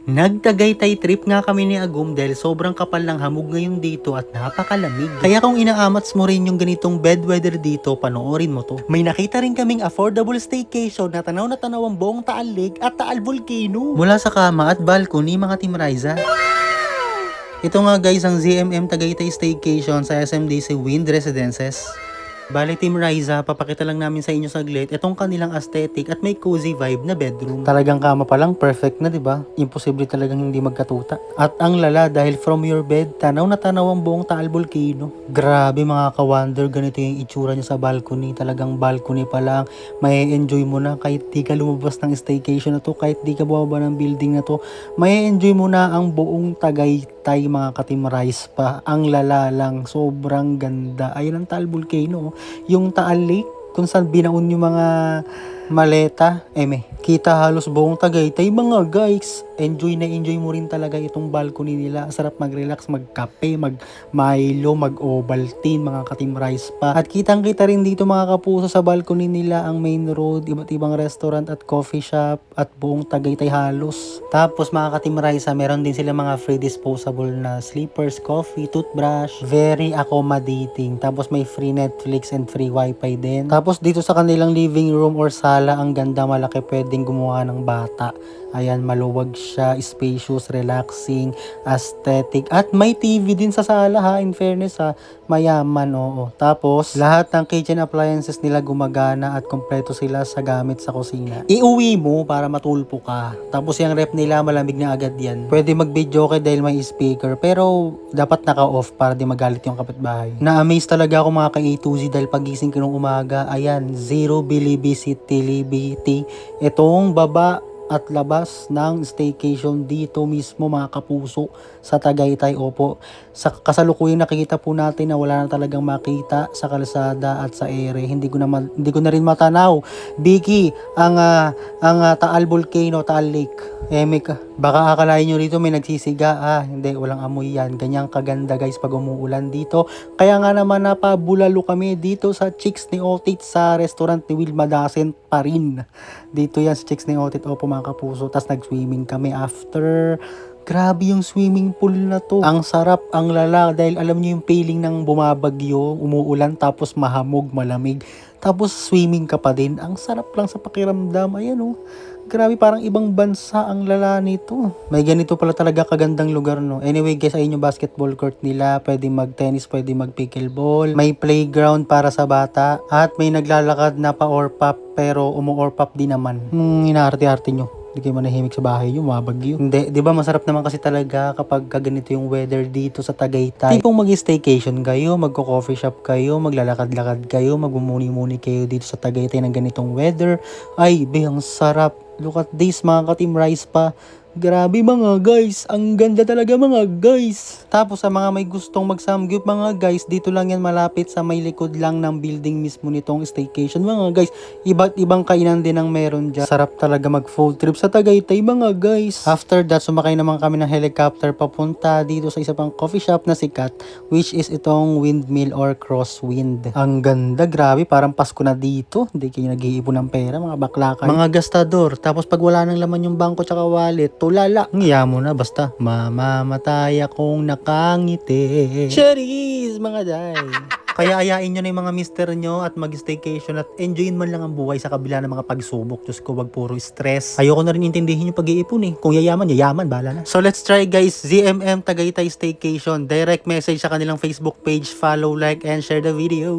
Nagtagaytay trip nga kami ni Agum dahil sobrang kapal ng hamog ngayon dito at napakalamig. Kaya kung inaamats mo rin yung ganitong bed weather dito, panoorin mo to. May nakita rin kaming affordable staycation na tanaw ang buong Taal Lake at Taal Volcano. Mula sa kama at balcony mga Team Riza. Ito nga guys ang ZMM Tagaytay Staycation sa SMDC Wind Residences. Bale Team Riza, papakita lang namin sa inyo saglit itong kanilang aesthetic at may cozy vibe na bedroom. Talagang kama pa lang, perfect na 'di ba? Imposible talagang hindi magkatuta. At ang lala dahil from your bed, tanaw ang buong Taal Volcano. Grabe mga ka-wonder, ganito yung itsura niya sa balcony. Talagang balcony pa lang, may enjoy mo na kahit di ka lumabas ng staycation na to, kahit di ka bumaba ng building na to, may enjoy mo na ang buong Tagaytay mga ka-Team Rice pa. Ang lala lang, sobrang ganda. Ayun ang Taal Volcano. Yung Taal Lake, kung saan binaon yung mga maleta, kita halos buong Tagaytay mga guys. Enjoy mo rin talaga itong balcony nila. Sarap mag-relax, magkape, mag-Milo, mag-Ovaltine, mga ka-Team Rice pa. At kitang-kita rin dito mga kapuso sa balcony nila ang main road, iba't ibang restaurant at coffee shop at buong Tagaytay halos. Tapos mga ka-Team Rice, meron din sila mga free disposable na sleepers, coffee, toothbrush. Very accommodating. Tapos may free Netflix and free wifi din. Tapos dito sa kanilang living room or sala, ang ganda, malaki, pwedeng gumawa ng bata. Ayan, maluwag siya, spacious, relaxing, aesthetic. At may TV din sa sala ha, in fairness ha, mayaman, oo. Tapos, lahat ng kitchen appliances nila gumagana at kompleto sila sa gamit sa kusina. Iuwi mo para matulpo ka. Tapos yung rep nila, malamig na agad yan. Pwede mag-video okay dahil may speaker, pero dapat naka-off para di magalit yung kapitbahay. Na-amaze talaga ako mga ka-A to Z dahil pagising ko nung umaga, ayan, zero bilibility. Itong baba at labas ng staycation dito mismo mga kapuso sa Tagaytay. Opo, sa kasalukuyang nakikita po natin na wala na talagang makita sa kalsada at sa ere. Hindi ko na rin matanaw Biki ang Taal Volcano, Taal Lake. Baka akalain nyo rito may nagsisiga. Hindi, walang amoy yan. Ganyang kaganda guys pag umuulan dito. Kaya nga naman napabulalo kami dito sa Chicks ni Otit sa restaurant ni Wilma Dasen pa rin. Dito yan sa Chicks ni Otit. Opo mga kapuso. Tapos nag-swimming kami after. Grabe yung swimming pool na to. Ang sarap, ang lala. Dahil alam niyo yung feeling ng bumabagyo, umuulan, tapos mahamog, malamig. Tapos swimming ka pa din. Ang sarap lang sa pakiramdam. Ayan oh. Grabe, parang ibang bansa ang lala nito. May ganito pala talaga kagandang lugar, no? Anyway guys, ayun yung basketball court nila. Pwede mag-tennis, pwede mag-pickleball. May playground para sa bata. At may naglalakad na pa-orpop, pero umu-orpop din naman. Inaarte-arte nyo. Hindi kayo manahimik sa bahay nyo, mabagyo. Hindi, di ba masarap naman kasi talaga kapag ganito yung weather dito sa Tagaytay. Tipong mag-staycation kayo, magko-coffee shop kayo, maglalakad-lakad kayo, magmumuni-muni kayo dito sa Tagaytay ng ganitong weather. Ay, ang sarap. Look at this mga ka-Team Rice pa. Grabe mga guys, ang ganda talaga mga guys. Tapos sa mga may gustong mag-samgyup mga guys, dito lang yan malapit sa may likod lang ng building mismo nitong staycation mga guys. Iba't ibang kainan din ang meron dyan. Sarap talaga mag-food trip sa Tagaytay mga guys. After that, sumakay naman kami ng helicopter papunta dito sa isa pang coffee shop na sikat, which is itong Windmill or Crosswind. Ang ganda, grabe, parang Pasko na dito. Hindi kayo nag-iipon ng pera mga baklakan. Mga gastador, tapos pag wala nang laman yung bangko tsaka wallet, tulala. Ngiya mo na, basta mamamatay akong nakangiti. Cheers mga day. Kaya ayain nyo na yung mga mister nyo at mag-staycation at enjoyin man lang ang buhay sa kabila ng mga pagsubok. Diyos ko, wag puro stress. Ayoko na rin intindihin yung pag-iipon eh. Kung yayaman, bahala na. So let's try guys, ZMM Tagaytay Staycation. Direct message sa kanilang Facebook page, follow, like, and share the video.